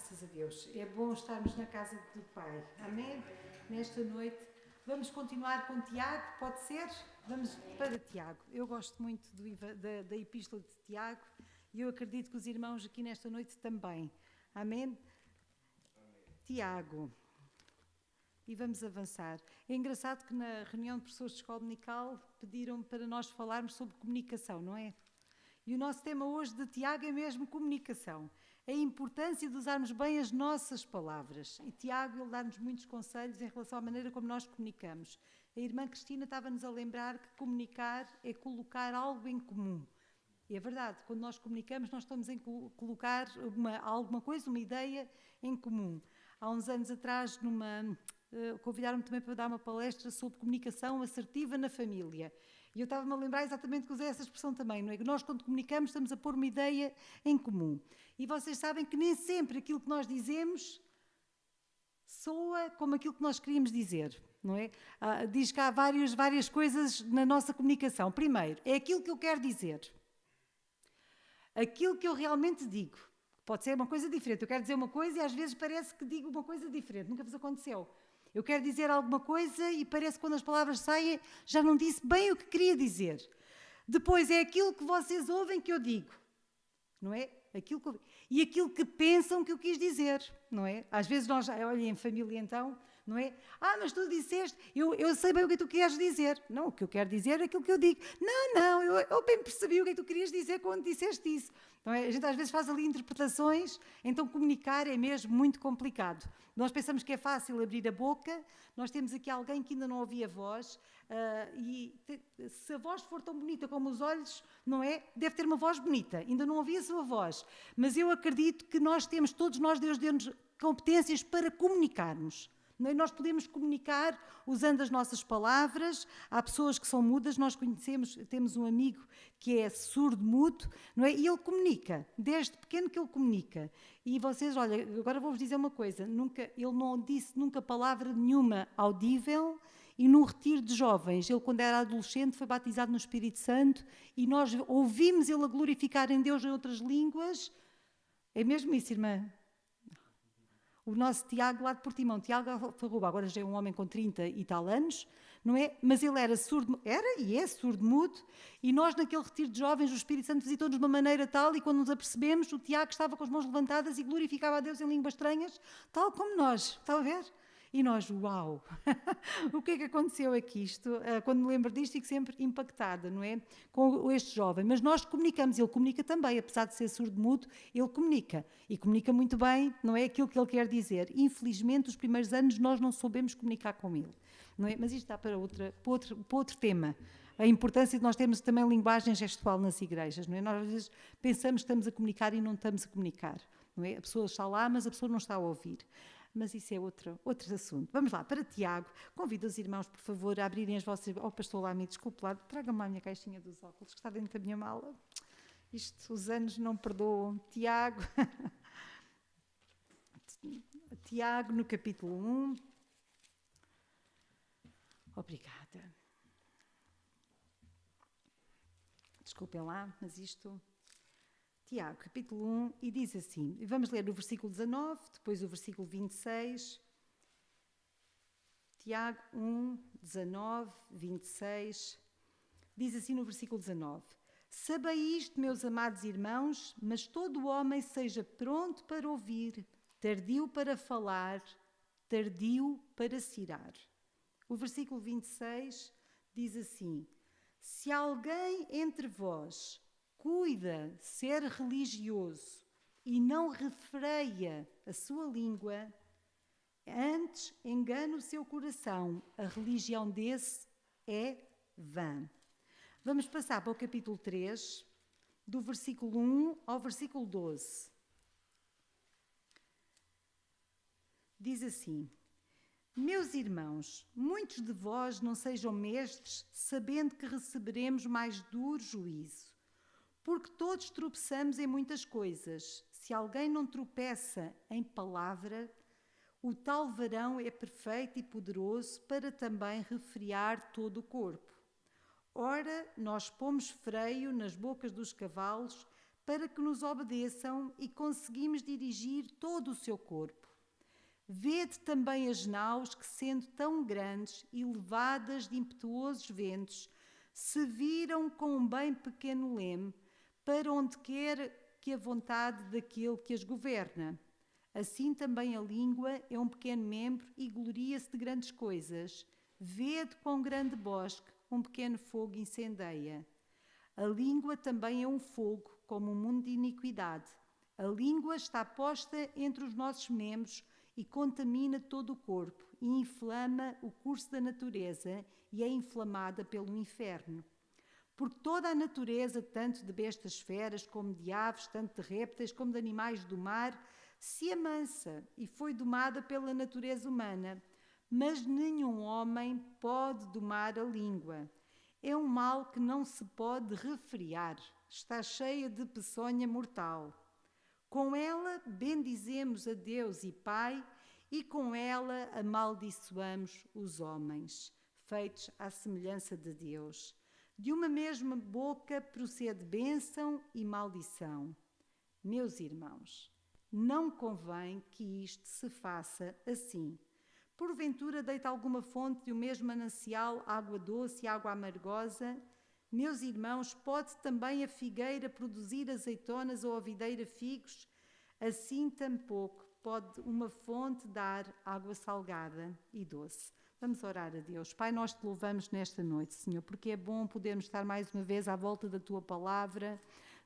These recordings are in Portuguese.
Graças a Deus. É bom estarmos na casa do Pai. Amém? Nesta noite. Vamos continuar com Tiago, pode ser? Vamos para Tiago. Eu gosto muito da Epístola de Tiago e eu acredito que os irmãos aqui nesta noite também. Amém? Tiago. E vamos avançar. É engraçado que na reunião de professores de escola dominical pediram para nós falarmos sobre comunicação, não é? E o nosso tema hoje de Tiago é mesmo comunicação. A importância de usarmos bem as nossas palavras. E Tiago, ele dá-nos muitos conselhos em relação à maneira como nós comunicamos. A irmã Cristina estava-nos a lembrar que comunicar é colocar algo em comum. E é verdade, quando nós comunicamos, nós estamos a colocar alguma coisa, uma ideia em comum. Há uns anos atrás, convidaram-me também para dar uma palestra sobre comunicação assertiva na família. E eu estava-me a lembrar exatamente que usei essa expressão também, não é? Que nós, quando comunicamos, estamos a pôr uma ideia em comum. E vocês sabem que nem sempre aquilo que nós dizemos soa como aquilo que nós queríamos dizer, não é? Diz que há várias coisas na nossa comunicação. Primeiro, é aquilo que eu quero dizer. Aquilo que eu realmente digo. Pode ser uma coisa diferente. Eu quero dizer uma coisa e às vezes parece que digo uma coisa diferente. Nunca vos aconteceu. Eu quero dizer alguma coisa e parece que quando as palavras saem já não disse bem o que queria dizer. Depois é aquilo que vocês ouvem que eu digo. Não é? E aquilo que pensam que eu quis dizer. Não é? Às vezes nós, olha, em família então, não é? Mas tu disseste, eu sei bem o que tu queres dizer. Não, o que eu quero dizer é aquilo que eu digo. Não, eu bem percebi o que tu querias dizer quando disseste isso. Não é? A gente às vezes faz ali interpretações, então comunicar é mesmo muito complicado. Nós pensamos que é fácil abrir a boca, nós temos aqui alguém que ainda não ouvia a voz, se a voz for tão bonita como os olhos, não é? Deve ter uma voz bonita, ainda não ouvi a sua voz. Mas eu acredito que todos nós, Deus deu-nos competências para comunicarmos. Não é? Nós podemos comunicar usando as nossas palavras. Há pessoas que são mudas, nós temos um amigo que é surdo-mudo, não é? E ele comunica, desde pequeno que ele comunica. E vocês, olha, agora vou-vos dizer uma coisa, ele não disse nunca palavra nenhuma audível, e num retiro de jovens, ele quando era adolescente foi batizado no Espírito Santo, e nós ouvimos ele a glorificar em Deus em outras línguas. É mesmo isso, irmã? O nosso Tiago lá de Portimão, Tiago Farruba, agora já é um homem com 30 e tal anos, não é? Mas ele era surdo-mudo, e nós naquele retiro de jovens, o Espírito Santo visitou-nos de uma maneira tal, e quando nos apercebemos, o Tiago estava com as mãos levantadas e glorificava a Deus em línguas estranhas, tal como nós, está a ver? E nós, uau, o que é que aconteceu aqui? Quando me lembro disto, fico sempre impactada, não é? Com este jovem. Mas nós comunicamos, ele comunica também, apesar de ser surdo-mudo, ele comunica. E comunica muito bem, não é? Aquilo que ele quer dizer. Infelizmente, os primeiros anos nós não soubemos comunicar com ele, não é? Mas isto está para outro tema. A importância de nós termos também linguagem gestual nas igrejas, não é? Nós às vezes pensamos que estamos a comunicar e não estamos a comunicar, não é? A pessoa está lá, mas a pessoa não está a ouvir. Mas isso é outro assunto. Vamos lá, para Tiago. Convido os irmãos, por favor, a abrirem as vossas... pastor lá, me desculpe lá, traga-me lá a minha caixinha dos óculos, que está dentro da minha mala. Os anos não perdoam. Tiago. Tiago, no capítulo 1. Obrigada. Desculpem lá, mas isto... Tiago, capítulo 1, e diz assim, vamos ler o versículo 19, depois o versículo 26, Tiago 1, 19, 26, diz assim no versículo 19, sabei isto, meus amados irmãos, mas todo o homem seja pronto para ouvir, tardio para falar, tardio para cirar. O versículo 26 diz assim, se alguém entre vós cuida ser religioso e não refreia a sua língua, antes engana o seu coração, a religião desse é vã. Vamos passar para o capítulo 3, do versículo 1 ao versículo 12. Diz assim, meus irmãos, muitos de vós não sejam mestres, sabendo que receberemos mais duro juízo. Porque todos tropeçamos em muitas coisas. Se alguém não tropeça em palavra, o tal varão é perfeito e poderoso para também refrear todo o corpo. Ora, nós pomos freio nas bocas dos cavalos para que nos obedeçam e conseguimos dirigir todo o seu corpo. Vede também as naus que, sendo tão grandes e levadas de impetuosos ventos, se viram com um bem pequeno leme, para onde quer que a vontade daquele que as governa. Assim também a língua é um pequeno membro e gloria-se de grandes coisas. Vede quão grande bosque um pequeno fogo incendeia. A língua também é um fogo, como um mundo de iniquidade. A língua está posta entre os nossos membros e contamina todo o corpo, e inflama o curso da natureza, e é inflamada pelo inferno. Porque toda a natureza, tanto de bestas feras, como de aves, tanto de répteis, como de animais do mar, se amansa e foi domada pela natureza humana. Mas nenhum homem pode domar a língua. É um mal que não se pode refrear, está cheia de peçonha mortal. Com ela bendizemos a Deus e Pai, e com ela amaldiçoamos os homens, feitos à semelhança de Deus. De uma mesma boca procede bênção e maldição. Meus irmãos, não convém que isto se faça assim. Porventura deita alguma fonte de um mesmo manancial água doce e água amargosa? Meus irmãos, pode também a figueira produzir azeitonas ou a videira figos? Assim tampouco pode uma fonte dar água salgada e doce. Vamos orar a Deus. Pai, nós te louvamos nesta noite, Senhor, porque é bom podermos estar mais uma vez à volta da tua palavra.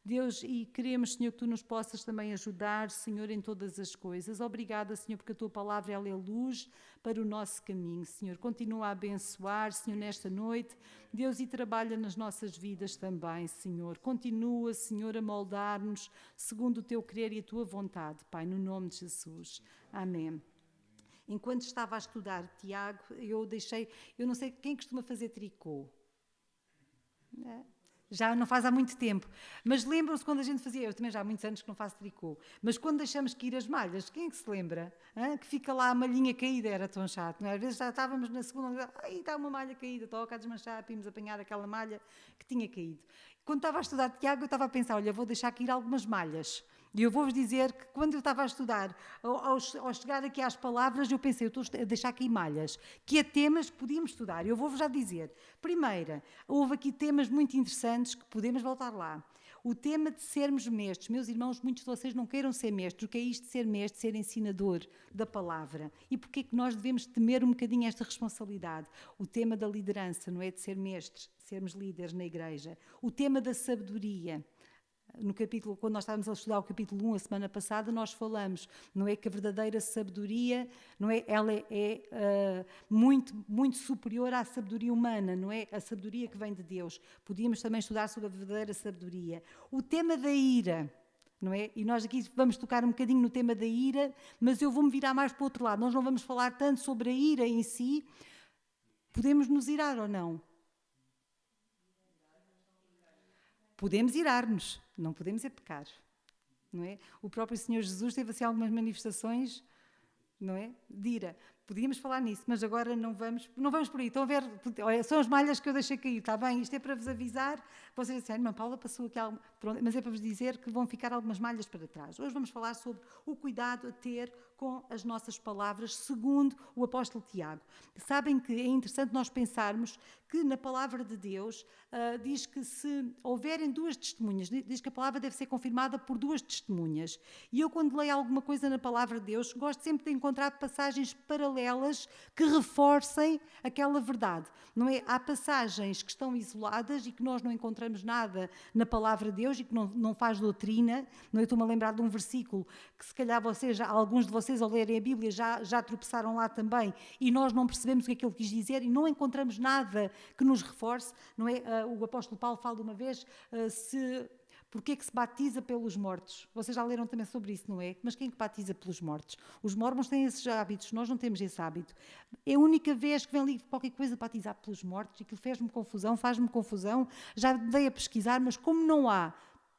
Deus, e queremos, Senhor, que tu nos possas também ajudar, Senhor, em todas as coisas. Obrigada, Senhor, porque a tua palavra ela é luz para o nosso caminho, Senhor. Continua a abençoar, Senhor, nesta noite. Deus, e trabalha nas nossas vidas também, Senhor. Continua, Senhor, a moldar-nos segundo o teu querer e a tua vontade, Pai, no nome de Jesus. Amém. Enquanto estava a estudar Tiago, eu não sei quem costuma fazer tricô. Já não faz há muito tempo, mas lembram-se quando a gente fazia, eu também já há muitos anos que não faço tricô, mas quando deixamos cair as malhas, quem é que se lembra? Que fica lá a malhinha caída, era tão chato, não é? Às vezes já estávamos na segunda, aí está uma malha caída, toca a desmanchar, vimos apanhar aquela malha que tinha caído. Quando estava a estudar Tiago, eu estava a pensar, olha, vou deixar cair algumas malhas. E eu vou-vos dizer que quando eu estava a estudar, ao chegar aqui às palavras, eu pensei, eu estou a deixar aqui malhas, que é temas que podíamos estudar. Eu vou-vos já dizer. Primeira, houve aqui temas muito interessantes que podemos voltar lá. O tema de sermos mestres. Meus irmãos, muitos de vocês não queiram ser mestres. O que é isto de ser mestre, ser ensinador da palavra? E porquê é que nós devemos temer um bocadinho esta responsabilidade? O tema da liderança, não é? De ser mestres, sermos líderes na igreja. O tema da sabedoria. No capítulo, quando nós estávamos a estudar o capítulo 1 a semana passada, nós falamos, não é, que a verdadeira sabedoria, não é, ela é muito, muito superior à sabedoria humana, não é, a sabedoria que vem de Deus. Podíamos também estudar sobre a verdadeira sabedoria. O tema da ira, não é? E nós aqui vamos tocar um bocadinho no tema da ira, mas eu vou-me virar mais para o outro lado. Nós não vamos falar tanto sobre a ira em si. Podemos nos irar ou não? Podemos irar-nos, não podemos é pecar, não é? O próprio Senhor Jesus teve assim algumas manifestações, não é? De ira. Podíamos falar nisso, mas agora não vamos por aí. Estão a ver? São as malhas que eu deixei cair, está bem? Isto é para vos avisar. Vocês disseram, irmã Paula passou aqui algo, mas é para vos dizer que vão ficar algumas malhas para trás. Hoje vamos falar sobre o cuidado a ter com as nossas palavras, segundo o apóstolo Tiago. Sabem que é interessante nós pensarmos que na palavra de Deus diz que se houverem duas testemunhas, diz que a palavra deve ser confirmada por duas testemunhas. E eu, quando leio alguma coisa na palavra de Deus, gosto sempre de encontrar passagens paralelas que reforcem aquela verdade. Não é? Há passagens que estão isoladas e que nós não encontramos nada na palavra de Deus e que não faz doutrina. Não é? Estou-me a lembrar de um versículo que se calhar alguns de vocês ao lerem a Bíblia já tropeçaram lá também e nós não percebemos o que é que ele quis dizer e não encontramos nada que nos reforce. Não é? O apóstolo Paulo fala uma vez porque é que se batiza pelos mortos? Vocês já leram também sobre isso, não é? Mas quem é que batiza pelos mortos? Os mormons têm esses hábitos, nós não temos esse hábito. É a única vez que vem ali qualquer coisa batizar pelos mortos, aquilo faz-me confusão, já dei a pesquisar, mas como não há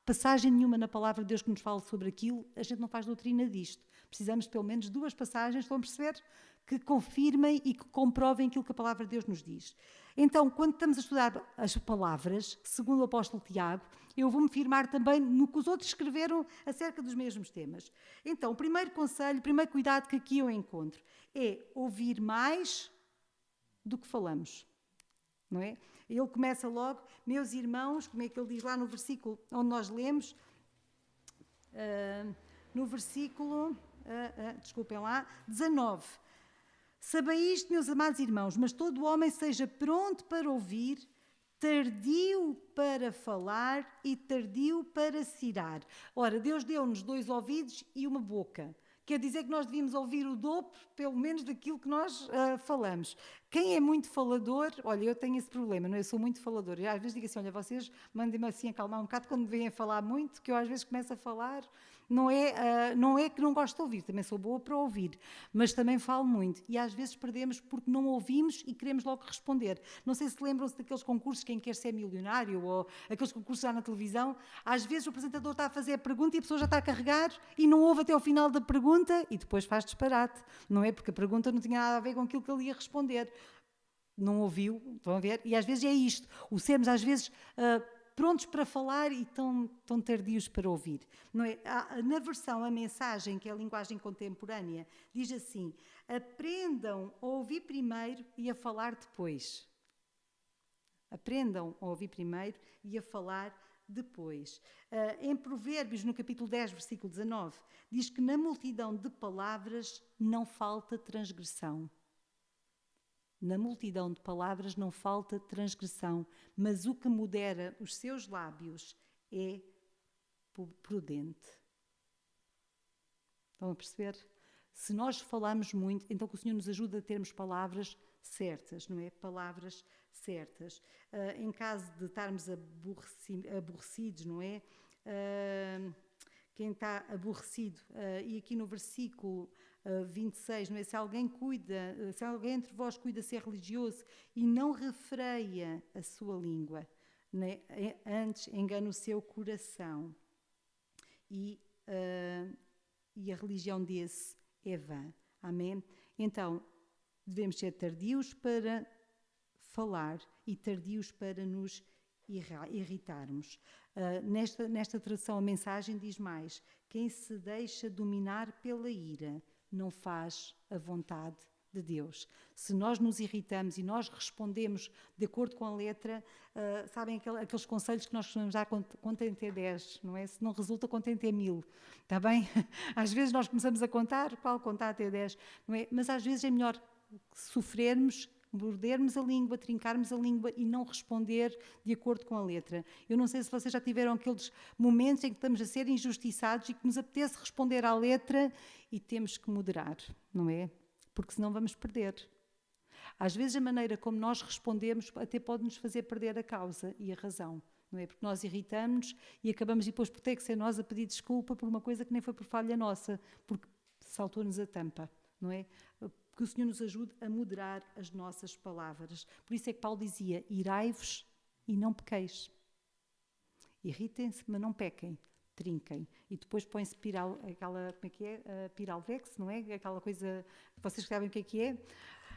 passagem nenhuma na palavra de Deus que nos fale sobre aquilo, a gente não faz doutrina disto. Precisamos de pelo menos duas passagens, estão a perceber? Que confirmem e que comprovem aquilo que a palavra de Deus nos diz. Então, quando estamos a estudar as palavras, segundo o apóstolo Tiago, eu vou-me firmar também no que os outros escreveram acerca dos mesmos temas. Então, o primeiro conselho, o primeiro cuidado que aqui eu encontro é ouvir mais do que falamos, não é? Ele começa logo, meus irmãos, como é que ele diz lá no versículo onde nós lemos, no versículo, desculpem lá, 19. Sabei isto, meus amados irmãos, mas todo homem seja pronto para ouvir, tardio para falar e tardio para cirar. Ora, Deus deu-nos 2 ouvidos e uma boca. Quer dizer que nós devíamos ouvir o dobro, pelo menos, daquilo que nós falamos. Quem é muito falador, olha, eu tenho esse problema, não é? Eu sou muito falador. Eu às vezes digo assim, olha, vocês mandem-me assim acalmar um bocado quando me vêm a falar muito, que eu às vezes começo a falar. Não é que não gosto de ouvir, também sou boa para ouvir, mas também falo muito. E às vezes perdemos porque não ouvimos e queremos logo responder. Não sei se lembram-se daqueles concursos, quem quer ser milionário, ou aqueles concursos já na televisão. Às vezes o apresentador está a fazer a pergunta e a pessoa já está a carregar e não ouve até ao final da pergunta e depois faz disparate, não é? Porque a pergunta não tinha nada a ver com aquilo que ele ia responder. Não ouviu, estão a ver? E às vezes é isto, o sermos às vezes prontos para falar e tão tardios para ouvir. Não é? Na versão, a mensagem, que é a linguagem contemporânea, diz assim, aprendam a ouvir primeiro e a falar depois. Aprendam a ouvir primeiro e a falar depois. Em Provérbios, no capítulo 10, versículo 19, diz que na multidão de palavras não falta transgressão. Na multidão de palavras não falta transgressão, mas o que modera os seus lábios é prudente. Estão a perceber? Se nós falamos muito, então que o Senhor nos ajude a termos palavras certas, não é? Palavras certas. Em caso de estarmos aborrecidos, não é? Quem está aborrecido, e aqui no versículo 26, não é? Se alguém entre vós cuida ser religioso e não refreia a sua língua, não é? Antes engana o seu coração e a religião desse é vã. Amém? Então, devemos ser tardios para falar e tardios para nos irritarmos. Nesta tradução, a mensagem diz mais: quem se deixa dominar pela ira não faz a vontade de Deus. Se nós nos irritamos e nós respondemos de acordo com a letra, sabem aqueles conselhos que nós costumamos dar, contem até 10, não é? Se não resulta, contem até 1000, está bem? Às vezes nós começamos a contar, qual contar até 10, não é? Mas às vezes é melhor sofrermos, mordermos a língua, trincarmos a língua e não responder de acordo com a letra. Eu não sei se vocês já tiveram aqueles momentos em que estamos a ser injustiçados e que nos apetece responder à letra e temos que moderar, não é? Porque senão vamos perder. Às vezes a maneira como nós respondemos até pode nos fazer perder a causa e a razão, não é? Porque nós irritamos-nos e acabamos depois por ter que ser nós a pedir desculpa por uma coisa que nem foi por falha nossa, porque saltou-nos a tampa, não é? Que o Senhor nos ajude a moderar as nossas palavras. Por isso é que Paulo dizia, irai-vos e não pequeis. Irritem-se, mas não pequem. Trinquem. E depois põe-se como é que é? Piralvex, não é? Aquela coisa, vocês sabem o que é?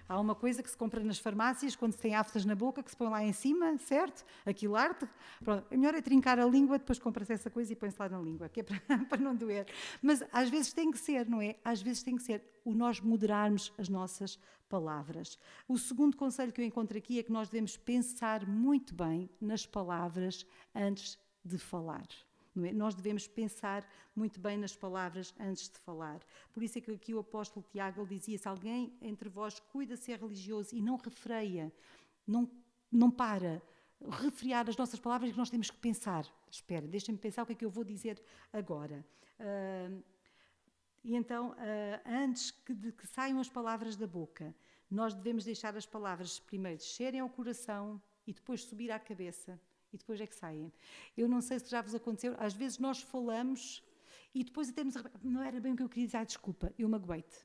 Há uma coisa que se compra nas farmácias, quando se tem aftas na boca, que se põe lá em cima, certo? Aquilo arde. Pronto, é melhor é trincar a língua, depois compra-se essa coisa e põe-se lá na língua, que é para não doer. Mas às vezes tem que ser, não é? Às vezes tem que ser o nós moderarmos as nossas palavras. O segundo conselho que eu encontro aqui é que nós devemos pensar muito bem nas palavras antes de falar. Não é? Nós devemos pensar muito bem nas palavras antes de falar. Por isso é que aqui o apóstolo Tiago ele dizia, se alguém entre vós cuida ser religioso e não refreia, não para refrear as nossas palavras, que nós temos que pensar. Espera, deixa-me pensar o que é que eu vou dizer agora. E então, antes de que saiam as palavras da boca, nós devemos deixar as palavras primeiro descerem ao coração e depois subir à cabeça. E depois é que saem. Eu não sei se já vos aconteceu, às vezes nós falamos e depois até não era bem o que eu queria dizer, desculpa, eu magoei-te.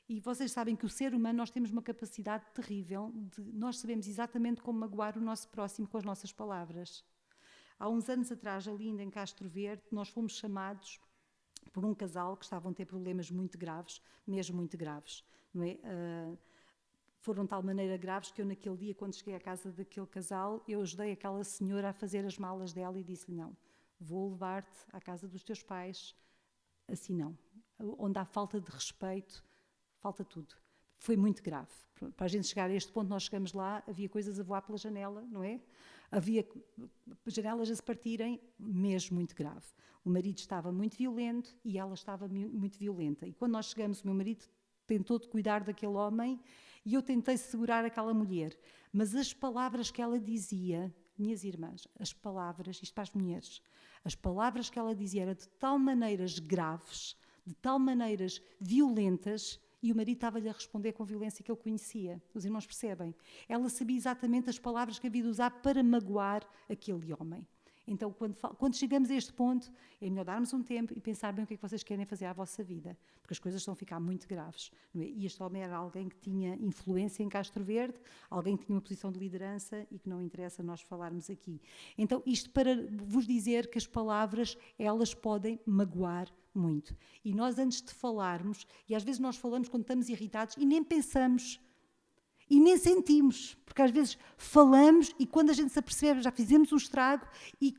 E vocês sabem que o ser humano, nós temos uma capacidade terrível de nós sabemos exatamente como magoar o nosso próximo com as nossas palavras. Há uns anos atrás, ali ainda em Castro Verde, nós fomos chamados por um casal que estavam a ter problemas muito graves, mesmo muito graves, não é? foram de tal maneira graves que eu naquele dia, quando cheguei à casa daquele casal, eu ajudei aquela senhora a fazer as malas dela e disse-lhe, não, vou levar-te à casa dos teus pais, assim não. Onde há falta de respeito, falta tudo. Foi muito grave. Para a gente chegar a este ponto, nós chegamos lá, havia coisas a voar pela janela, não é? Havia janelas a se partirem, mesmo muito grave. O marido estava muito violento e ela estava muito violenta. E quando nós chegamos, o meu marido tentou de cuidar daquele homem e eu tentei segurar aquela mulher. Mas as palavras que ela dizia, minhas irmãs, as palavras, isto para as mulheres, as palavras que ela dizia eram de tal maneiras graves, de tal maneiras violentas, e o marido estava-lhe a responder com violência que ele conhecia. Os irmãos percebem? Ela sabia exatamente as palavras que havia de usar para magoar aquele homem. Então, quando chegamos a este ponto, é melhor darmos um tempo e pensar bem o que é que vocês querem fazer à vossa vida, porque as coisas estão a ficar muito graves. Não é? E este homem era alguém que tinha influência em Castro Verde, alguém que tinha uma posição de liderança e que não interessa nós falarmos aqui. Então, isto para vos dizer que as palavras, elas podem magoar muito. E nós, antes de falarmos, e às vezes nós falamos quando estamos irritados e nem pensamos, e nem sentimos, porque às vezes falamos e quando a gente se apercebe já fizemos um estrago e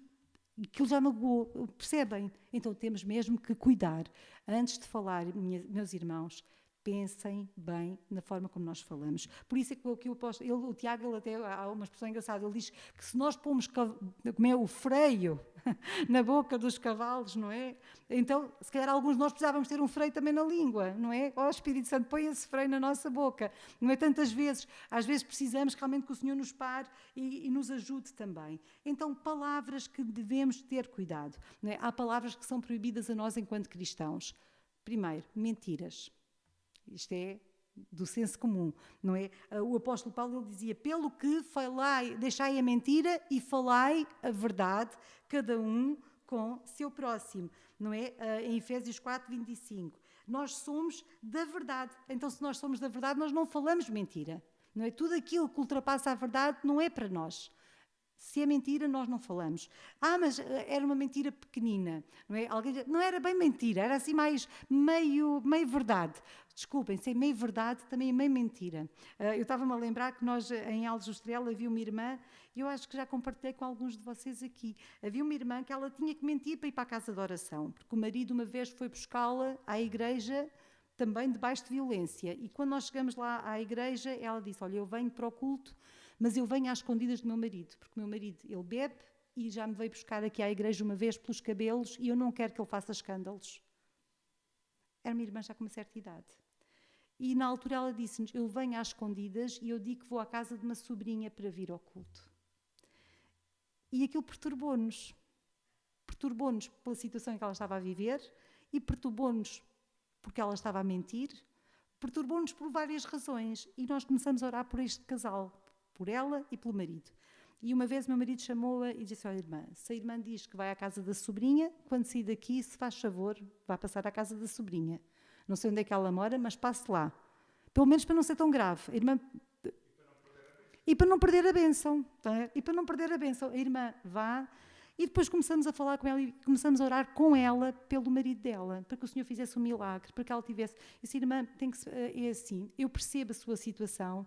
aquilo já magoou, percebem? Então temos mesmo que cuidar. Antes de falar, meus irmãos, pensem bem na forma como nós falamos. Por isso é que o Tiago, ele até há uma expressão engraçada, ele diz que se nós pomos o freio na boca dos cavalos, não é? Então, se calhar alguns de nós precisávamos ter um freio também na língua, não é? Ó Espírito Santo, põe esse freio na nossa boca. Não é tantas vezes. Às vezes precisamos realmente que o Senhor nos pare e nos ajude também. Então, palavras que devemos ter cuidado. Não é? Há palavras que são proibidas a nós enquanto cristãos. Primeiro, mentiras. Isto é do senso comum, não é? O apóstolo Paulo ele dizia, pelo que falai, deixai a mentira e falai a verdade, cada um com seu próximo, não é? Em Efésios 4, 25. Nós somos da verdade, então se nós somos da verdade, nós não falamos mentira, não é? Tudo aquilo que ultrapassa a verdade não é para nós. Se é mentira, nós não falamos. Mas era uma mentira pequenina. Não é? Alguém diz, não era bem mentira, era assim mais meio verdade. Desculpem, se é meio verdade, também é meio mentira. Eu estava-me a lembrar que nós, em Aljustrel, havia uma irmã, e eu acho que já compartilhei com alguns de vocês aqui. Havia uma irmã que ela tinha que mentir para ir para a casa de oração, porque o marido uma vez foi buscá-la à igreja, também debaixo de violência. E quando nós chegamos lá à igreja, ela disse, olha, eu venho para o culto, mas eu venho às escondidas do meu marido, porque o meu marido, ele bebe e já me veio buscar aqui à igreja uma vez pelos cabelos e eu não quero que ele faça escândalos. Era uma irmã já com uma certa idade. E na altura ela disse-nos, eu venho às escondidas e eu digo que vou à casa de uma sobrinha para vir ao culto. E aquilo perturbou-nos. Perturbou-nos pela situação em que ela estava a viver e perturbou-nos porque ela estava a mentir, perturbou-nos por várias razões e nós começamos a orar por este casal, por ela e pelo marido. E uma vez o meu marido chamou-a e disse, olha irmã, se a irmã diz que vai à casa da sobrinha, quando sair daqui, se faz favor, vá passar à casa da sobrinha. Não sei onde é que ela mora, mas passe lá. Pelo menos para não ser tão grave. A irmã... E para não perder a bênção. Tá? E para não perder a bênção. A irmã vá... E depois começamos a falar com ela e começamos a orar com ela pelo marido dela, para que o Senhor fizesse um milagre, para que ela tivesse... Eu disse, irmã, é assim, eu percebo a sua situação,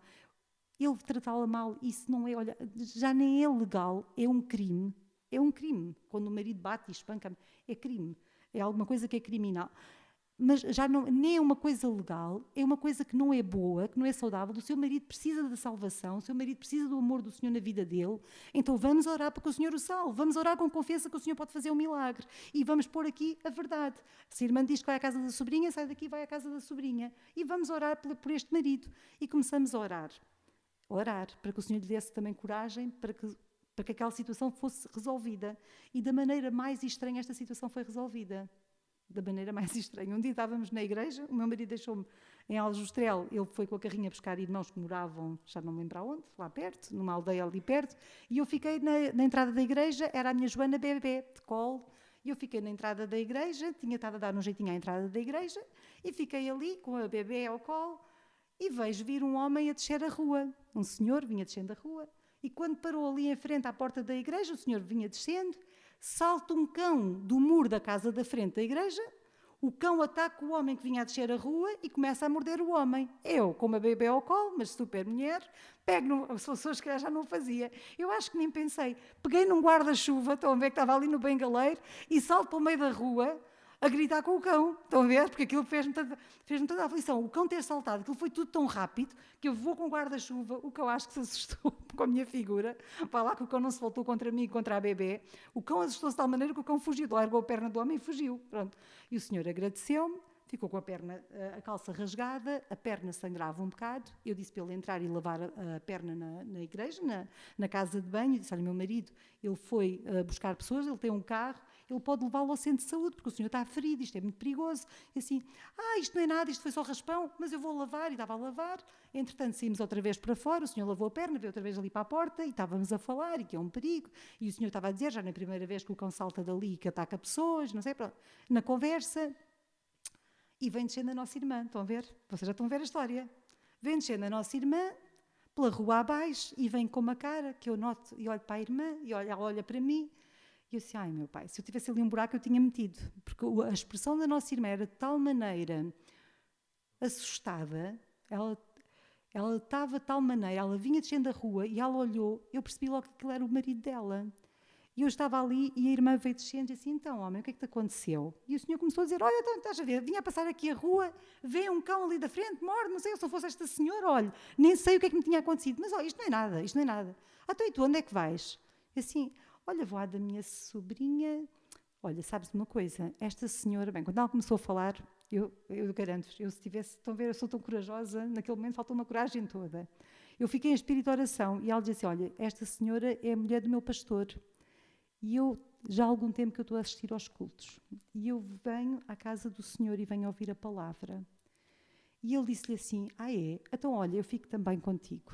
ele tratá-la mal, isso não é, olha, já nem é legal, é um crime. É um crime. Quando o marido bate e espanca, é crime. É alguma coisa que é criminal. Mas já não, nem é uma coisa legal, é uma coisa que não é boa, que não é saudável. O seu marido precisa da salvação, o seu marido precisa do amor do Senhor na vida dele. Então vamos orar para que o Senhor o salve, vamos orar com confiança que o Senhor pode fazer um milagre. E vamos pôr aqui a verdade. Se a irmã diz que vai à casa da sobrinha, sai daqui e vai à casa da sobrinha. E vamos orar por este marido. E começamos a orar. Orar para que o Senhor lhe desse também coragem para que aquela situação fosse resolvida. E da maneira mais estranha esta situação foi resolvida. Da maneira mais estranha. Um dia estávamos na igreja, o meu marido deixou-me em Aljustrel, ele foi com a carrinha buscar irmãos que moravam, já não me lembro aonde, lá perto, numa aldeia ali perto, e eu fiquei na entrada da igreja, era a minha Joana bebê, de colo, e eu fiquei na entrada da igreja, tinha estado a dar um jeitinho à entrada da igreja, e fiquei ali com a bebê ao colo, e vejo vir um homem a descer a rua, um senhor vinha descendo a rua, e quando parou ali em frente à porta da igreja, o senhor vinha descendo, salta um cão do muro da casa da frente da igreja, O cão ataca o homem que vinha a descer a rua e começa a morder o homem. Eu, com uma bebê ao colo, mas super mulher, pego no... Se fosse hoje, que já não o fazia. Eu acho que nem pensei. Peguei num guarda-chuva, estão a ver que estava ali no bengaleiro, e salto para o meio da rua a gritar com o cão. Estão a ver? Porque aquilo fez-me toda a aflição. O cão ter saltado, aquilo foi tudo tão rápido que eu vou com o guarda-chuva, o cão acho que se assustou com a minha figura. Vai lá que o cão não se voltou contra mim, contra a bebê. O cão assustou-se de tal maneira que o cão fugiu, largou a perna do homem e fugiu. Pronto. E o senhor agradeceu-me, ficou com a calça rasgada, a perna sangrava um bocado. Eu disse para ele entrar e lavar a perna na igreja, na casa de banho. Eu disse, olha, meu marido, ele foi buscar pessoas, ele tem um carro, ele pode levá-lo ao centro de saúde, porque o senhor está ferido, isto é muito perigoso. E assim, isto não é nada, isto foi só raspão, mas eu vou lavar, e estava a lavar. Entretanto, saímos outra vez para fora, o senhor lavou a perna, veio outra vez ali para a porta, e estávamos a falar, e que é um perigo. E o senhor estava a dizer, já não é a primeira vez que o cão salta dali e que ataca pessoas, não sei, pronto. Na conversa, e vem descendo a nossa irmã, estão a ver? Vocês já estão a ver a história. Vem descendo a nossa irmã, pela rua abaixo, e vem com uma cara que eu noto, e olho para a irmã, e ela olha para mim. E eu disse, meu pai, se eu tivesse ali um buraco eu tinha metido, porque a expressão da nossa irmã era de tal maneira assustada, ela estava de tal maneira, ela vinha descendo a rua e ela olhou, eu percebi logo que aquilo era o marido dela. E eu estava ali e a irmã veio descendo e disse, então, homem, o que é que te aconteceu? E o senhor começou a dizer, olha, então, estás a ver, vinha a passar aqui a rua, vê um cão ali da frente, morre, não sei, eu se eu fosse esta senhora, olha, nem sei o que é que me tinha acontecido, mas olha, isto não é nada, isto não é nada. Então, e tu, onde é que vais? E assim, olha, vou à da minha sobrinha, olha, sabes uma coisa, esta senhora, bem, quando ela começou a falar, eu garanto-vos, eu se tivesse, estão a ver, eu sou tão corajosa, naquele momento faltou uma coragem toda. Eu fiquei em espírito de oração e ela disse, olha, esta senhora é a mulher do meu pastor. E eu, já há algum tempo que eu estou a assistir aos cultos, e eu venho à casa do Senhor e venho ouvir a palavra. E ele disse-lhe assim, é? Então olha, eu fico também contigo.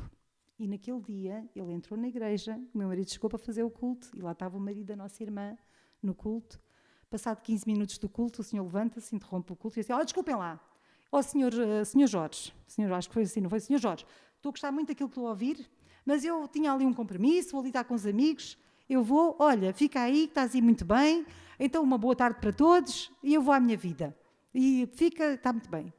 E naquele dia, ele entrou na igreja, o meu marido chegou para fazer o culto, e lá estava o marido da nossa irmã no culto. Passado 15 minutos do culto, o Senhor levanta-se, interrompe o culto e diz assim, desculpem lá, senhor Jorge, acho que foi assim, não foi? Senhor Jorge, estou a gostar muito daquilo que estou a ouvir, mas eu tinha ali um compromisso, vou ali estar com os amigos, eu vou, olha, fica aí, estás aí muito bem, então uma boa tarde para todos e eu vou à minha vida. E está muito bem.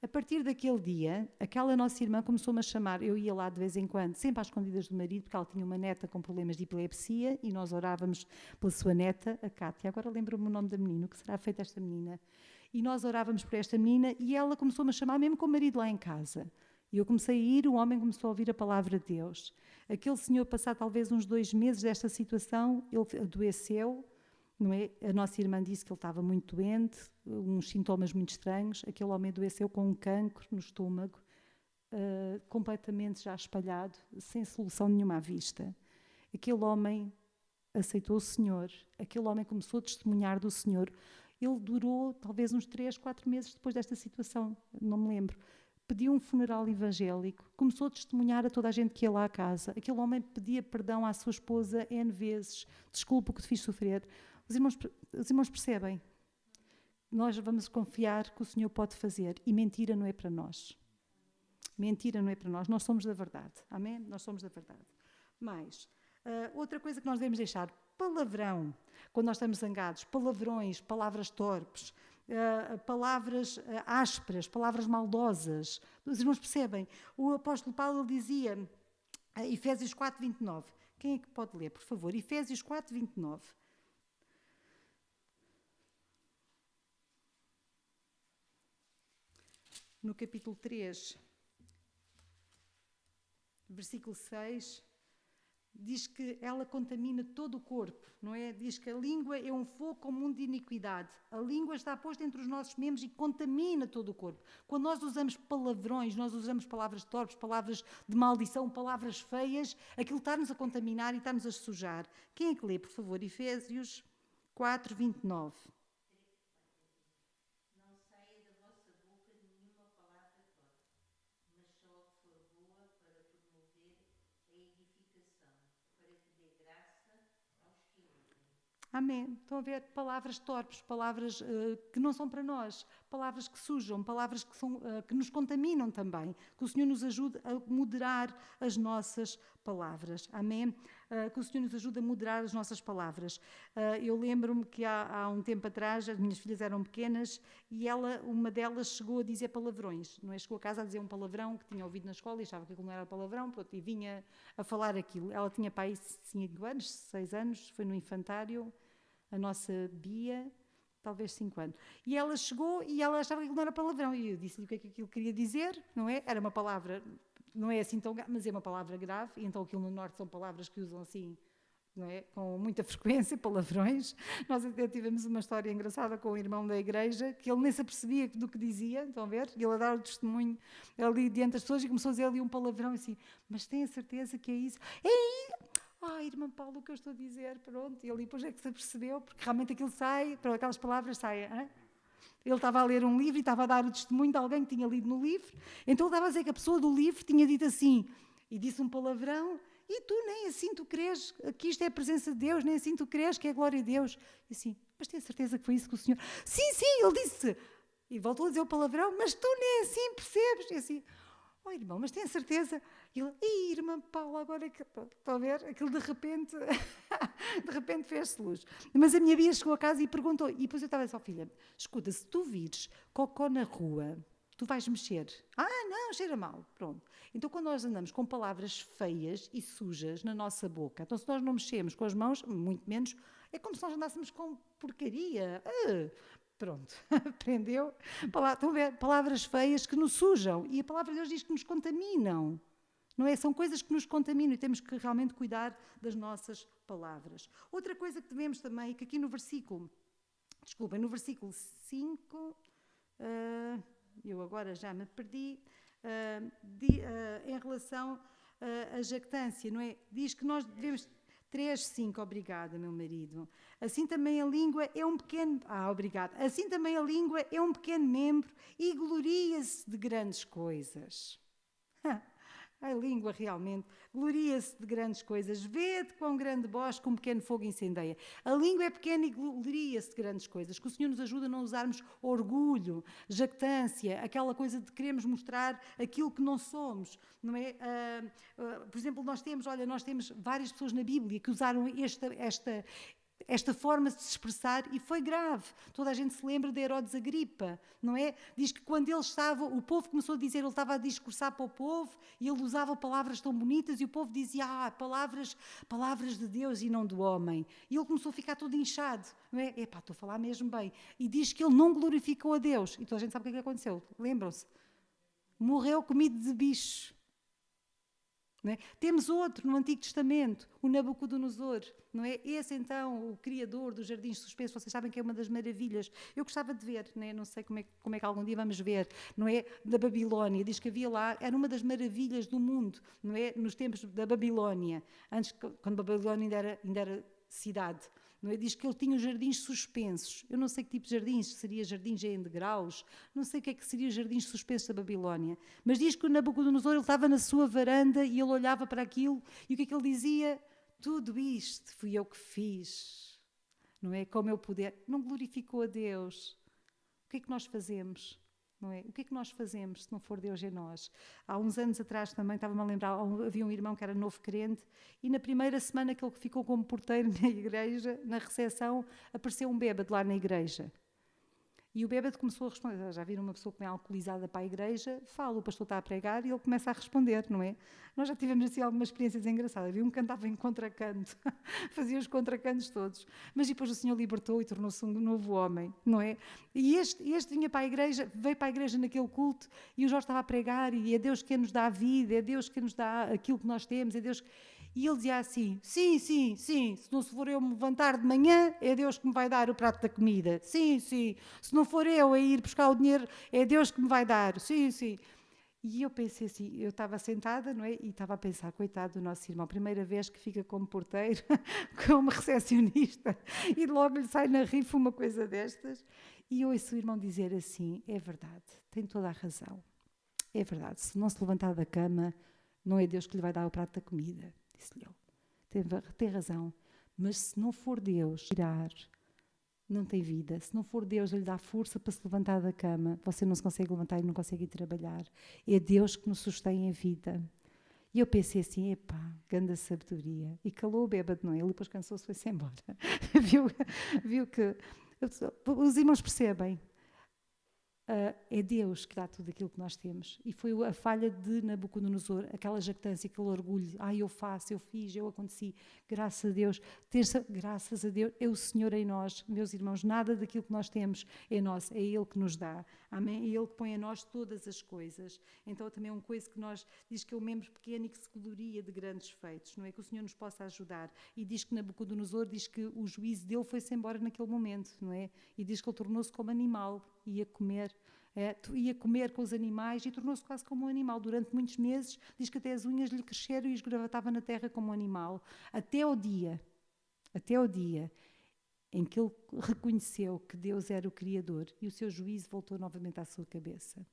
A partir daquele dia, aquela nossa irmã começou-me a chamar, eu ia lá de vez em quando, sempre às escondidas do marido, porque ela tinha uma neta com problemas de epilepsia e nós orávamos pela sua neta, a Cátia, agora lembro-me o nome da menina, o que será feito esta menina. E nós orávamos por esta menina e ela começou-me a chamar mesmo com o marido lá em casa. E eu comecei a ir, o homem começou a ouvir a palavra de Deus. Aquele senhor, passado talvez uns 2 meses desta situação, ele adoeceu, não é? A nossa irmã disse que ele estava muito doente, uns sintomas muito estranhos. Aquele homem adoeceu com um cancro no estômago, completamente já espalhado, sem solução nenhuma à vista. Aquele homem aceitou o Senhor, aquele homem começou a testemunhar do Senhor. Ele durou talvez uns 3, 4 meses depois desta situação, não me lembro. Pediu um funeral evangélico, começou a testemunhar a toda a gente que ia lá à casa. Aquele homem pedia perdão à sua esposa N vezes. Desculpa o que te fiz sofrer. Os irmãos percebem. Nós vamos confiar que o Senhor pode fazer. E mentira não é para nós. Mentira não é para nós. Nós somos da verdade. Amém? Nós somos da verdade. Mas, outra coisa que nós devemos deixar. Palavrão. Quando nós estamos zangados. Palavrões, palavras torpes. Palavras ásperas, palavras maldosas. Os irmãos percebem? O apóstolo Paulo dizia, Efésios 4:29. Quem é que pode ler, por favor? Efésios 4:29. No capítulo 3, versículo 6, diz que ela contamina todo o corpo, não é? Diz que a língua é um fogo comum de iniquidade. A língua está posta entre os nossos membros e contamina todo o corpo. Quando nós usamos palavrões, nós usamos palavras torpes, palavras de maldição, palavras feias, aquilo está-nos a contaminar e está-nos a sujar. Quem é que lê, por favor? Efésios 4:29. Amém. Estão a ver palavras torpes, palavras que não são para nós, palavras que sujam, palavras que nos contaminam também. Que o Senhor nos ajude a moderar as nossas palavras. Amém? Que o Senhor nos ajude a moderar as nossas palavras. Eu lembro-me que há um tempo atrás, as minhas filhas eram pequenas e uma delas chegou a dizer palavrões. Não é? Chegou a casa a dizer um palavrão que tinha ouvido na escola e achava que aquilo não era palavrão, pronto, e vinha a falar aquilo. Ela tinha pai 5 anos, 6 anos, foi no infantário, a nossa Bia, talvez 5 anos. E ela chegou e ela achava que aquilo não era palavrão. E eu disse-lhe o que é que aquilo queria dizer, não é? Era uma palavra, não é assim tão grave, mas é uma palavra grave. E então aquilo no Norte são palavras que usam assim, não é? Com muita frequência, palavrões. Nós até tivemos uma história engraçada com o irmão da igreja, que ele nem se apercebia do que dizia, estão a ver? E ele a dar o testemunho ali diante das pessoas e começou a dizer ali um palavrão assim, mas tem a certeza que é isso? Irmã Paula, o que eu estou a dizer, pronto. E ele depois é que se apercebeu, porque realmente aquilo sai, para aquelas palavras saem. Ele estava a ler um livro e estava a dar o testemunho de alguém que tinha lido no livro. Então ele estava a dizer que a pessoa do livro tinha dito assim, e disse um palavrão, e tu nem assim tu crês que isto é a presença de Deus, nem assim tu crês que é a glória de Deus. E assim, mas tenho certeza que foi isso que o Senhor... Sim, ele disse. E voltou a dizer o palavrão, mas tu nem assim percebes. E assim, irmão, mas tenho certeza... E ele, irmã Paula, agora que estão a ver? Aquilo de repente fez-se luz. Mas a minha Bia chegou a casa e perguntou, e depois eu estava a dizer, filha, escuta, se tu vires cocó na rua, tu vais mexer. Não, cheira mal. Pronto. Então, quando nós andamos com palavras feias e sujas na nossa boca, então se nós não mexemos com as mãos, muito menos, é como se nós andássemos com porcaria. Pronto, aprendeu? Estão a ver? Palavras feias que nos sujam. E a palavra de Deus diz que nos contaminam. Não é? São coisas que nos contaminam e temos que realmente cuidar das nossas palavras. Outra coisa que devemos também, que aqui no versículo 5, eu agora já me perdi, em relação à jactância, não é? Diz que nós devemos... 3:5, obrigada, meu marido. Assim também a língua é um pequeno... obrigada. Assim também a língua é um pequeno membro e gloria-se de grandes coisas. A língua realmente gloria-se de grandes coisas. Vede quão grande bosque um pequeno fogo incendeia. A língua é pequena e gloria-se de grandes coisas. Que o Senhor nos ajude a não usarmos orgulho, jactância, aquela coisa de queremos mostrar aquilo que não somos. Não é? Por exemplo, nós temos várias pessoas na Bíblia que usaram esta forma de se expressar e foi grave. Toda a gente se lembra de Herodes Agripa, não é? Diz que quando ele estava, o povo começou a dizer, ele estava a discursar para o povo e ele usava palavras tão bonitas e o povo dizia, palavras de Deus e não do homem. E ele começou a ficar todo inchado, não é? Estou a falar mesmo bem. E diz que ele não glorificou a Deus. E toda a gente sabe o que é que aconteceu. Lembram-se? Morreu comido de bicho. Não é? Temos outro no Antigo Testamento, o Nabucodonosor, não é? Esse então, o criador dos jardins suspensos, vocês sabem que é uma das maravilhas. Eu gostava de ver, não é? Não sei como é que algum dia vamos ver, não é? Da Babilónia, diz que havia lá, era uma das maravilhas do mundo, não é? Nos tempos da Babilónia, antes, quando a Babilónia ainda era cidade. Não é? Diz que ele tinha os jardins suspensos. Eu não sei que tipo de jardins, seria jardins em degraus, não sei o que é que seria os jardins suspensos da Babilónia. Mas diz que o Nabucodonosor, ele estava na sua varanda e ele olhava para aquilo e o que é que ele dizia? Tudo isto fui eu que fiz. Não é? Com o meu poder. Não glorificou a Deus. O que é que nós fazemos? Não é? O que é que nós fazemos se não for Deus em nós? Há uns anos atrás também, estava-me a lembrar, havia um irmão que era novo crente e na primeira semana que ele ficou como porteiro na igreja, na recepção, apareceu um bêbado lá na igreja. E o bêbado começou a responder. Já viram uma pessoa que vem alcoolizada para a igreja? Fala, o pastor está a pregar e ele começa a responder, não é? Nós já tivemos assim algumas experiências engraçadas. Havia um que cantava em contracanto, fazia os contracantos todos. Mas depois o Senhor libertou e tornou-se um novo homem, não é? E este vinha para a igreja, veio para a igreja naquele culto e o Jorge estava a pregar e é Deus que nos dá a vida, é Deus que nos dá aquilo que nós temos, é Deus... E ele dizia assim, sim, se não for eu me levantar de manhã, é Deus que me vai dar o prato da comida. Sim, se não for eu a ir buscar o dinheiro, é Deus que me vai dar. Sim. E eu pensei assim, eu estava sentada, não é? E estava a pensar, coitado do nosso irmão, primeira vez que fica como porteiro, como recepcionista, e logo lhe sai na rifa uma coisa destas. E eu ouço o irmão dizer assim, é verdade, tem toda a razão. É verdade, se não se levantar da cama, não é Deus que lhe vai dar o prato da comida. Disse-lhe ele, tem razão, mas se não for Deus tirar, não tem vida. Se não for Deus a lhe dar força para se levantar da cama, você não se consegue levantar e não consegue ir trabalhar. É Deus que nos sustém a vida. E eu pensei assim, epá, grande sabedoria. E calou o bêbado, não é? Ele depois cansou-se, foi-se embora. viu que os irmãos percebem. É Deus que dá tudo aquilo que nós temos. E foi a falha de Nabucodonosor, aquela jactância, aquele orgulho. Eu faço, eu fiz, eu aconteci. Graças a Deus. Graças a Deus, é o Senhor em nós. Meus irmãos, nada daquilo que nós temos é nosso, é Ele que nos dá. Amém? É Ele que põe a nós todas as coisas. Então também é uma coisa que nós, diz que é um membro pequeno e que se gloria de grandes feitos. Não é? Que o Senhor nos possa ajudar. E diz que Nabucodonosor, diz que o juízo dele foi-se embora naquele momento. Não é? E diz que ele tornou-se como animal, ia comer. Ia comer com os animais e tornou-se quase como um animal. Durante muitos meses, diz que até as unhas lhe cresceram e esgravatava na terra como um animal. Até o dia em que ele reconheceu que Deus era o Criador e o seu juízo voltou novamente à sua cabeça.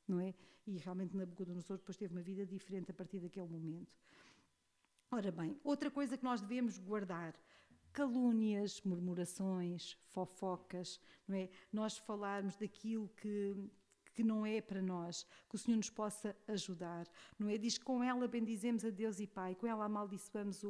Não é? E realmente Nabucodonosor depois teve uma vida diferente a partir daquele momento. Ora bem, outra coisa que nós devemos guardar: calúnias, murmurações, fofocas, não é? Nós falarmos daquilo que não é para nós, que o Senhor nos possa ajudar, não é? Diz que com ela bendizemos a Deus e Pai, com ela amaldiçoamos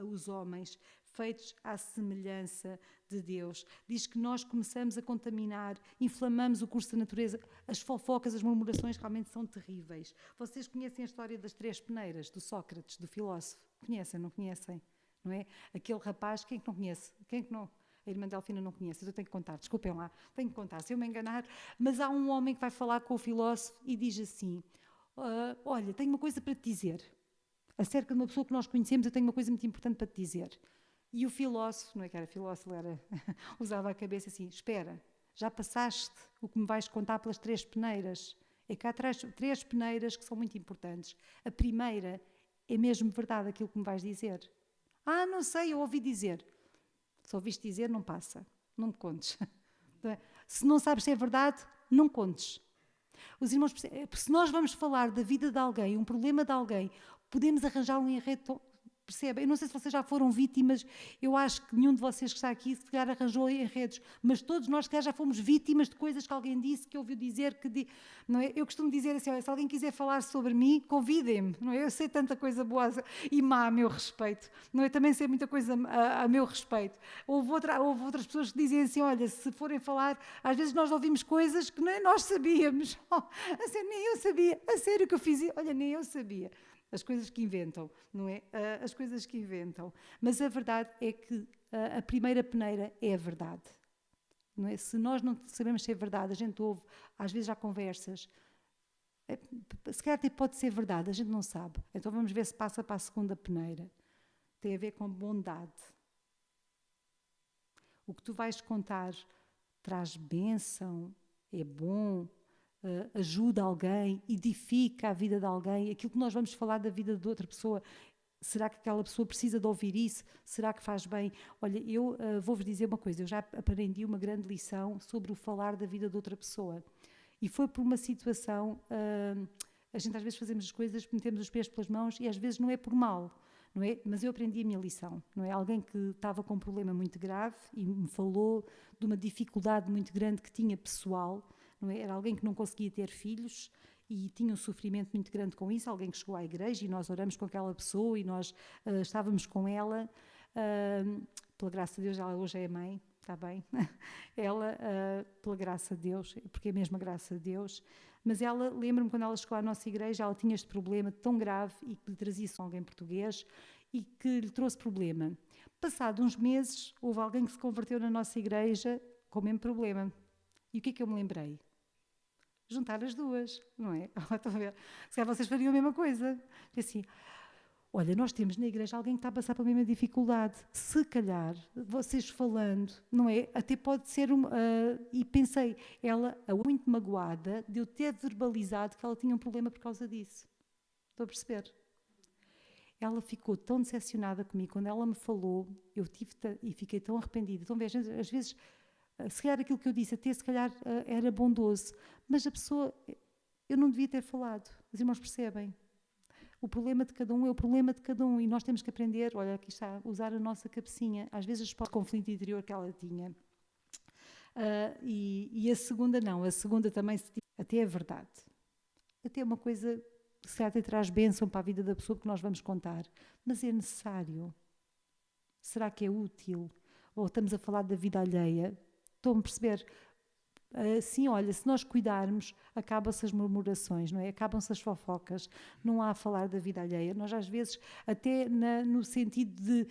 os homens, feitos à semelhança de Deus. Diz que nós começamos a contaminar, inflamamos o curso da natureza. As fofocas, as murmurações realmente são terríveis. Vocês conhecem a história das 3 peneiras, do Sócrates, do filósofo? Conhecem, não conhecem? Não é? Aquele rapaz, quem é que não conhece? Quem é que não? A irmã Delfina não conhece, eu tenho que contar, desculpem lá, tenho que contar, se eu me enganar, mas há um homem que vai falar com o filósofo e diz assim: olha, tenho uma coisa para te dizer, acerca de uma pessoa que nós conhecemos, eu tenho uma coisa muito importante para te dizer. E o filósofo, não é que era filósofo, usava a cabeça assim: espera, já passaste o que me vais contar pelas 3 peneiras. É que há 3 peneiras que são muito importantes. A primeira é mesmo verdade aquilo que me vais dizer. Não sei, eu ouvi dizer. Se ouviste dizer, não passa. Não me contes. Se não sabes se é verdade, não contes. Os irmãos, se nós vamos falar da vida de alguém, um problema de alguém, podemos arranjar um enredo. Percebe? Eu não sei se vocês já foram vítimas, eu acho que nenhum de vocês que está aqui se calhar arranjou enredos, mas todos nós se calhar já fomos vítimas de coisas que alguém disse, que ouviu dizer, não é? Eu costumo dizer assim: olha, se alguém quiser falar sobre mim, convidem-me, não é? Eu sei tanta coisa boa e má a meu respeito, não é? Também sei muita coisa a meu respeito. Houve outras pessoas que dizem assim: olha, se forem falar, às vezes nós ouvimos coisas que nem nós sabíamos. A sério, nem eu sabia, a sério que eu fiz, olha, nem eu sabia. As coisas que inventam, não é? As coisas que inventam. Mas a verdade é que a primeira peneira é a verdade. Não é? Se nós não sabemos se é verdade, a gente ouve, às vezes há conversas, se calhar até pode ser verdade, a gente não sabe. Então vamos ver se passa para a segunda peneira. Tem a ver com bondade. O que tu vais contar traz bênção, é bom, ajuda alguém, edifica a vida de alguém. Aquilo que nós vamos falar da vida de outra pessoa, será que aquela pessoa precisa de ouvir isso? Será que faz bem? Olha, eu vou-vos dizer uma coisa, eu já aprendi uma grande lição sobre o falar da vida de outra pessoa. E foi por uma situação, a gente às vezes fazemos as coisas, metemos os pés pelas mãos e às vezes não é por mal, não é? Mas eu aprendi a minha lição, não é? Alguém que estava com um problema muito grave e me falou de uma dificuldade muito grande que tinha pessoal. Não é? Era alguém que não conseguia ter filhos e tinha um sofrimento muito grande com isso, alguém que chegou à igreja e nós oramos com aquela pessoa e nós estávamos com ela, pela graça de Deus, ela hoje é mãe, está bem? Ela, pela graça de Deus, porque é mesmo a graça de Deus, mas ela, lembro-me quando ela chegou à nossa igreja, ela tinha este problema tão grave e que lhe trazia só alguém português e que lhe trouxe problema. Passado uns meses, houve alguém que se converteu na nossa igreja com o mesmo problema. E o que é que eu me lembrei? Juntar as duas, não é? Se calhar vocês fariam a mesma coisa. Assim, olha, nós temos na igreja alguém que está a passar pela mesma dificuldade. Se calhar, vocês falando, não é? Até pode ser e pensei, ela, muito magoada, de eu ter verbalizado que ela tinha um problema por causa disso. Estou a perceber? Ela ficou tão decepcionada comigo. Quando ela me falou, eu e fiquei tão arrependida. Então, veja, às vezes, se calhar aquilo que eu disse até se calhar era bondoso, mas a pessoa, eu não devia ter falado. Os irmãos percebem? O problema de cada um é o problema de cada um e nós temos que aprender, olha, aqui está, usar a nossa cabecinha. Às vezes pode conflito interior que ela tinha. E a segunda não, a segunda também até é verdade. Até é uma coisa se calhar até traz bênção para a vida da pessoa que nós vamos contar. Mas é necessário. Será que é útil? Ou estamos a falar da vida alheia? Estão a perceber? Sim, olha, se nós cuidarmos, acabam-se as murmurações, não é? Acabam-se as fofocas, não há a falar da vida alheia. Nós às vezes, até no sentido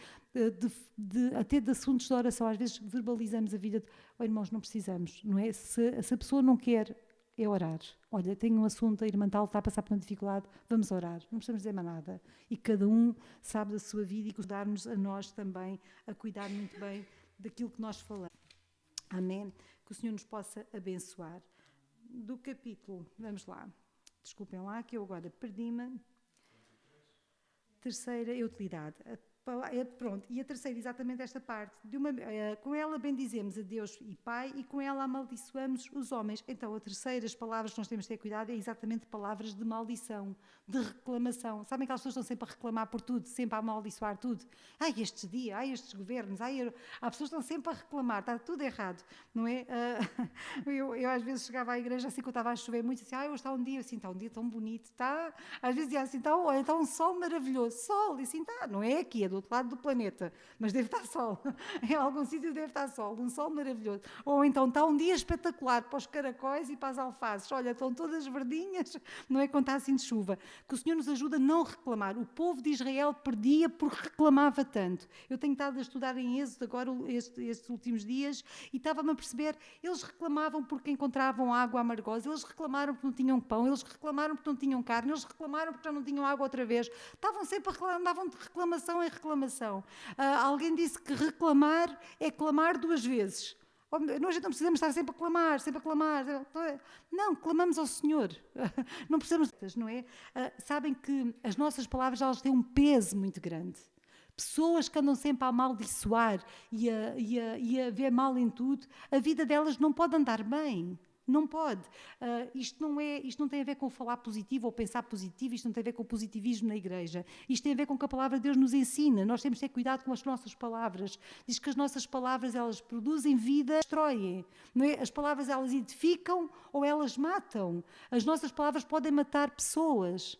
até de assuntos de oração, às vezes verbalizamos a vida. Irmãos, não precisamos, não é? Se a pessoa não quer, é orar. Olha, tenho um assunto, a irmã tal está a passar por uma dificuldade, vamos orar. Não precisamos dizer mais nada. E cada um sabe da sua vida e ajudar-nos a nós também a cuidar muito bem daquilo que nós falamos. Amém? Que o Senhor nos possa abençoar. Do capítulo, vamos lá, desculpem lá que eu agora perdi-me. Terceira é utilidade. Pronto, e a terceira, exatamente esta parte. Com ela bendizemos a Deus e Pai e com ela amaldiçoamos os homens. Então, a terceira, as palavras que nós temos de ter cuidado é exatamente palavras de maldição, de reclamação. Sabem que as pessoas estão sempre a reclamar por tudo, sempre a amaldiçoar tudo. Ai, estes dias, ai, estes governos, ai, as pessoas estão sempre a reclamar, está tudo errado, não é? Eu às vezes chegava à igreja assim que eu estava a chover muito, assim, hoje está um dia assim, está um dia tão bonito, está. Às vezes dizia assim, está um sol maravilhoso, sol, e assim está, não é aqui, é do outro lado do planeta, mas deve estar sol, em algum sítio deve estar sol, um sol maravilhoso. Ou então está um dia espetacular para os caracóis e para as alfaces, olha, estão todas verdinhas, não é quando está assim de chuva. Que o Senhor nos ajude a não reclamar. O povo de Israel perdia porque reclamava tanto. Eu tenho estado a estudar em Êxodo agora estes últimos dias e estava-me a perceber, eles reclamavam porque encontravam água amargosa, eles reclamaram porque não tinham pão, eles reclamaram porque não tinham carne, eles reclamaram porque já não tinham água outra vez. Estavam sempre a reclamar, andavam de reclamação em reclamação. Alguém disse que reclamar é clamar duas vezes. Nós não precisamos estar sempre a clamar, sempre a clamar. Não, clamamos ao Senhor. Não precisamos, não é? Sabem que as nossas palavras elas têm um peso muito grande. Pessoas que andam sempre a amaldiçoar e a ver mal em tudo, a vida delas não pode andar bem. Não pode. Isto não tem a ver com falar positivo ou pensar positivo, isto não tem a ver com o positivismo na igreja. Isto tem a ver com o que a palavra de Deus nos ensina. Nós temos de ter cuidado com as nossas palavras. Diz que as nossas palavras, elas produzem vida, destroem. Não é? As palavras, elas edificam ou elas matam. As nossas palavras podem matar pessoas.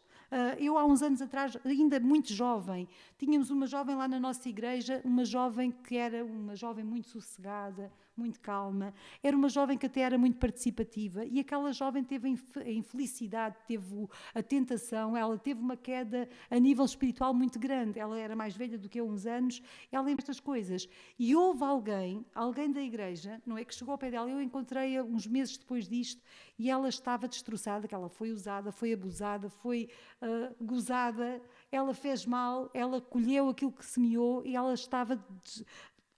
Eu, há uns anos atrás, ainda muito jovem, tínhamos uma jovem lá na nossa igreja, uma jovem que era uma jovem muito sossegada, muito calma, era uma jovem que até era muito participativa e aquela jovem teve a infelicidade, teve a tentação, ela teve uma queda a nível espiritual muito grande, ela era mais velha do que eu uns anos, ela lembra estas coisas. E houve alguém da igreja, não é, que chegou ao pé dela, eu encontrei-a uns meses depois disto e ela estava destroçada, que ela foi usada, foi abusada, foi gozada, ela fez mal, ela colheu aquilo que semeou e ela estava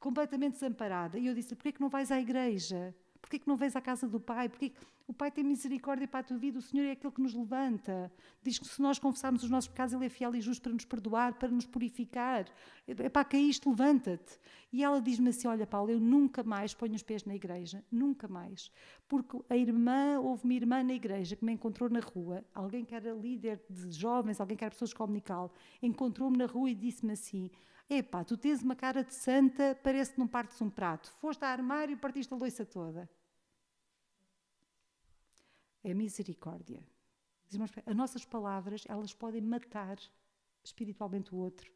completamente desamparada. E eu disse, porquê que não vais à igreja? Porquê que não vais à casa do Pai? Porquê o Pai tem misericórdia para a tua vida? O Senhor é aquele que nos levanta. Diz que se nós confessarmos os nossos pecados, Ele é fiel e justo para nos perdoar, para nos purificar. É para caíste, levanta-te. E ela diz-me assim, olha Paulo, eu nunca mais ponho os pés na igreja. Nunca mais. Porque houve uma irmã na igreja que me encontrou na rua, alguém que era líder de jovens, alguém que era pessoas comunical, encontrou-me na rua e disse-me assim, epá, tu tens uma cara de santa, parece que não partes um prato. Foste ao armário e partiste a louça toda. É misericórdia. As nossas palavras, elas podem matar espiritualmente o outro.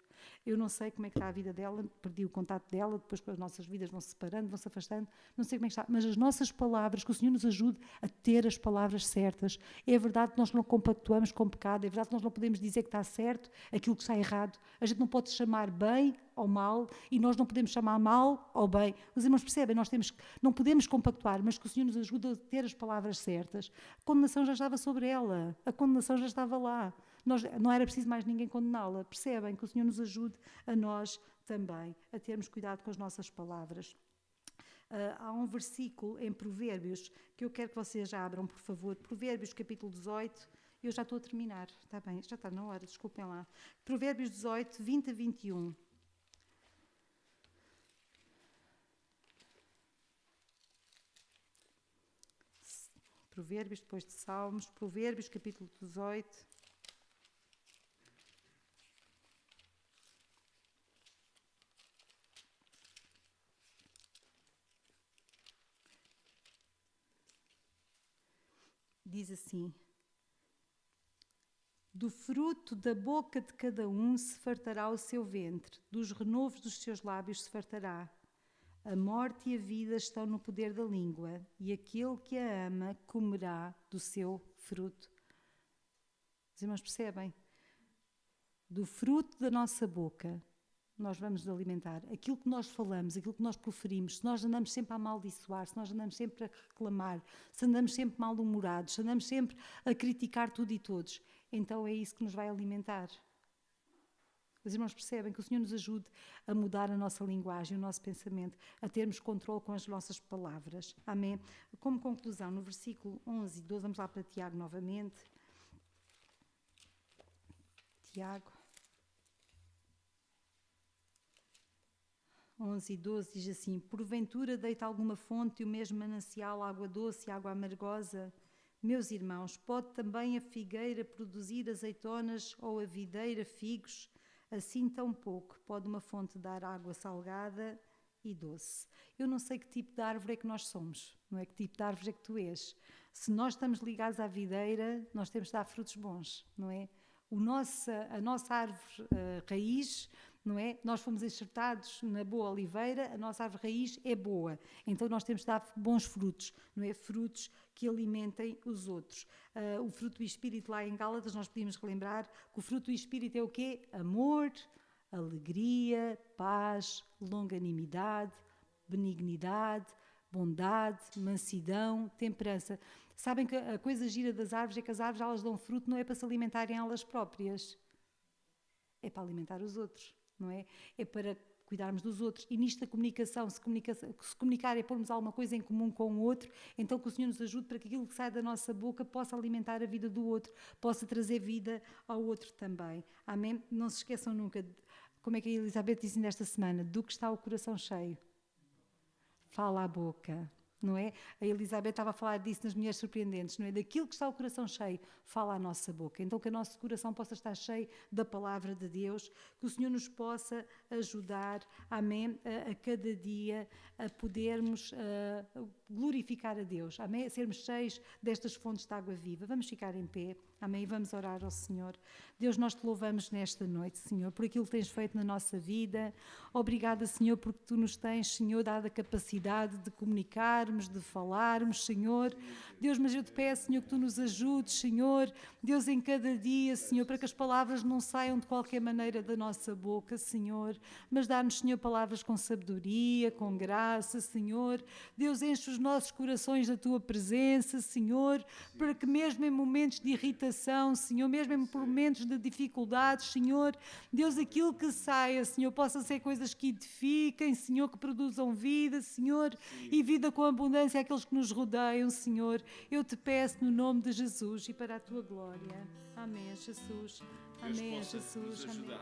Eu não sei como é que está a vida dela, perdi o contato dela, depois que as nossas vidas vão se separando, vão se afastando, não sei como é que está, mas as nossas palavras, que o Senhor nos ajude a ter as palavras certas. É verdade que nós não compactuamos com o pecado, é verdade que nós não podemos dizer que está certo aquilo que está errado. A gente não pode chamar bem ao mal e nós não podemos chamar mal ao bem. Os irmãos percebem, não podemos compactuar, mas que o Senhor nos ajude a ter as palavras certas. A condenação já estava sobre ela, a condenação já estava lá. Não era preciso mais ninguém condená-la. Percebem? Que o Senhor nos ajude a nós também a termos cuidado com as nossas palavras. Há um versículo em Provérbios que eu quero que vocês abram, por favor. Provérbios, capítulo 18. Eu já estou a terminar. Está bem, já está na hora, desculpem lá. Provérbios 18, 20 a 21. Provérbios, depois de Salmos. Provérbios, capítulo 18. Diz assim, Do fruto da boca de cada um se fartará o seu ventre, dos renovos dos seus lábios se fartará. A morte e a vida estão no poder da língua, e aquele que a ama comerá do seu fruto. Os irmãos percebem? Do fruto da nossa boca nós vamos nos alimentar. Aquilo que nós falamos, aquilo que nós proferimos, se nós andamos sempre a amaldiçoar, se nós andamos sempre a reclamar, se andamos sempre mal-humorados, se andamos sempre a criticar tudo e todos, então é isso que nos vai alimentar. Os irmãos percebem que o Senhor nos ajude a mudar a nossa linguagem, o nosso pensamento, a termos controle com as nossas palavras. Amém? Como conclusão, no versículo 11 e 12, vamos lá para Tiago novamente. Tiago 11 e 12 diz assim: porventura deita alguma fonte e o mesmo manancial, água doce e água amargosa? Meus irmãos, pode também a figueira produzir azeitonas ou a videira figos? Assim tão pouco pode uma fonte dar água salgada e doce. Eu não sei que tipo de árvore é que nós somos, não é? Que tipo de árvore é que tu és. Se nós estamos ligados à videira, nós temos de dar frutos bons, não é? A nossa árvore raiz, não é? Nós fomos enxertados na boa oliveira, a nossa árvore raiz é boa, então nós temos de dar bons frutos, não é? Frutos que alimentem os outros. O fruto do Espírito lá em Gálatas, nós podíamos relembrar que o fruto do Espírito é o quê? Amor, alegria, paz, longanimidade, benignidade, bondade, mansidão, temperança. Sabem que a coisa gira das árvores é que as árvores elas dão fruto não é para se alimentarem elas próprias, é para alimentar os outros, não é? É para cuidarmos dos outros. E nisto a comunicação, se comunicar é pormos alguma coisa em comum com o outro, então que o Senhor nos ajude para que aquilo que sai da nossa boca possa alimentar a vida do outro, possa trazer vida ao outro também. Amém? Não se esqueçam nunca, como é que a Elizabeth disse nesta semana, do que está o coração cheio. Fala a boca. Não é? A Elizabeth estava a falar disso nas Mulheres Surpreendentes, não é? Daquilo que está o coração cheio, fala a nossa boca. Então que o nosso coração possa estar cheio da palavra de Deus, que o Senhor nos possa ajudar, amém, a cada dia a podermos glorificar a Deus, amém, a sermos cheios destas fontes de água viva. Vamos ficar em pé, amém, e vamos orar ao Senhor. Deus, nós te louvamos nesta noite, Senhor, por aquilo que tens feito na nossa vida. Obrigada, Senhor, porque tu nos tens, Senhor, dado a capacidade de comunicarmos, de falarmos, Senhor. Deus, mas eu te peço, Senhor, que tu nos ajudes, Senhor, Deus, em cada dia, Senhor, para que as palavras não saiam de qualquer maneira da nossa boca, Senhor, mas dá-nos, Senhor, palavras com sabedoria, com graça, Senhor. Deus, enche os nossos corações da tua presença, Senhor, para que mesmo em momentos de irritação, Senhor, mesmo em momentos de dificuldades, Senhor, Deus, aquilo que saia, Senhor, possa ser coisas que edifiquem, Senhor, que produzam vida, Senhor, e vida com abundância àqueles que nos rodeiam, Senhor. Eu te peço no nome de Jesus e para a tua glória. Amém, Jesus. Amém, Jesus. Amém.